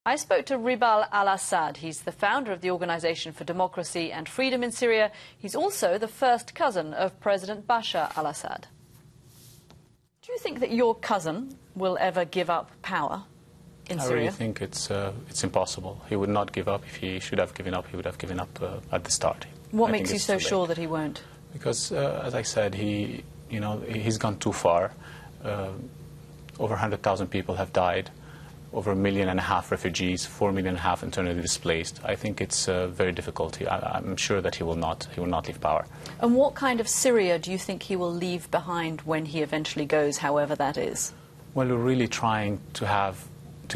I spoke to Ribal Al Assad. He's the founder of the Organization for Democracy and Freedom in Syria. He's also the first cousin of President Bashar al Assad. Do you think that your cousin will ever give up power in Syria? I really think it's impossible. He would not give up. If he should have given up, he would have given up at the start. What makes you so sure that he won't? Because, as I said, he's gone too far. Over 100,000 people have died. Over 1.5 million refugees, 4.5 million internally displaced. I think it's very difficult. I'm sure that he will not leave power. And what kind of Syria do you think he will leave behind when he eventually goes, however that is? Well, we're really trying to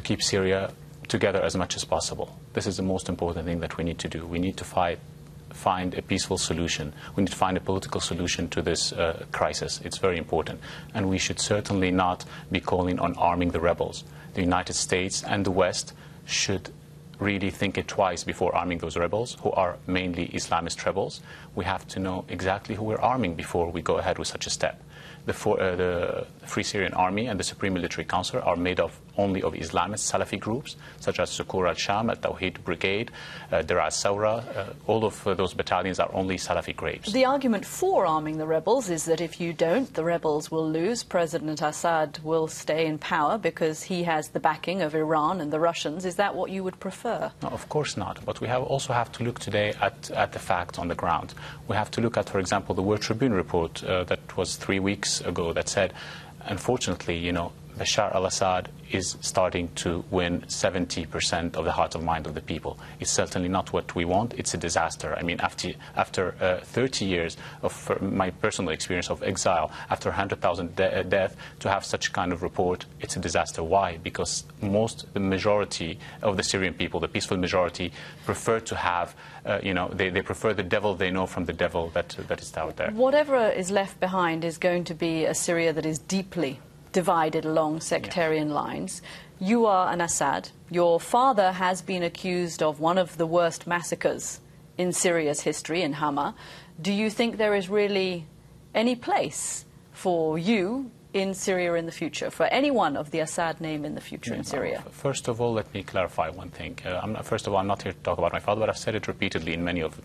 keep Syria together as much as possible. This is the most important thing that we need to do. We need to find a peaceful solution. We need to find a political solution to this crisis. It's very important. And we should certainly not be calling on arming the rebels. The United States and the West should really think it twice before arming those rebels, who are mainly Islamist rebels. We have to know exactly who we're arming before we go ahead with such a step. The Free Syrian Army and the Supreme Military Council are made only of Islamist Salafi groups, such as Sukur al-Sham, Al-Tawhid Brigade, Dir al-Sawra. All of those battalions are only Salafi groups. The argument for arming the rebels is that if you don't, the rebels will lose. President Assad will stay in power because he has the backing of Iran and the Russians. Is that what you would prefer? No, of course not. But we also have to look today at the facts on the ground. We have to look at, for example, the World Tribune report that was 3 weeks ago that said, unfortunately, Bashar al-Assad is starting to win 70% of the heart and mind of the people. It's certainly not what we want. It's a disaster. I mean, after 30 years of my personal experience of exile, after 100,000 deaths, to have such kind of report, it's a disaster. Why? Because the majority of the Syrian people, the peaceful majority, prefer to have, they prefer the devil they know from the devil that is out there. Whatever is left behind is going to be a Syria that is deeply divided along sectarian lines. You are an Assad. Your father has been accused of one of the worst massacres in Syria's history, in Hama. Do you think there is really any place for you in Syria in the future, for anyone of the Assad name in the future in Syria? First of all, let me clarify one thing. First of all, I'm not here to talk about my father, but I've said it repeatedly in many of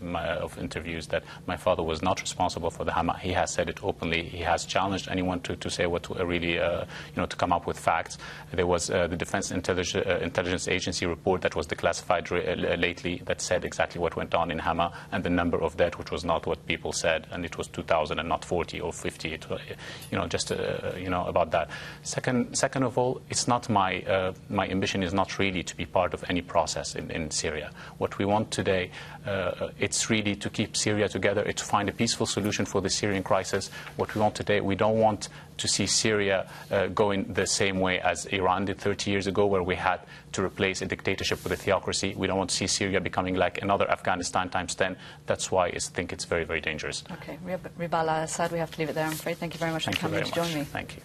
interviews that my father was not responsible for the Hama. He has said it openly. He has challenged anyone to say what really, to come up with facts. There was the Defense Intelligence Agency report that was declassified lately that said exactly what went on in Hama and the number of deaths, which was not what people said, and it was 2,000 and not 40 or 50. About that. Second of all, it's not my ambition is not really to be part of any process in Syria. What we want today, it's really to keep Syria together. It's to find a peaceful solution for the Syrian crisis. What we want today, we don't want to see Syria going the same way as Iran did 30 years ago, where we had to replace a dictatorship with a theocracy. We don't want to see Syria becoming like another Afghanistan times 10. That's why I think it's very, very dangerous. Okay, Ribal Al Assad, we have to leave it there, I'm afraid. Thank you very much for coming to join me. Thank you.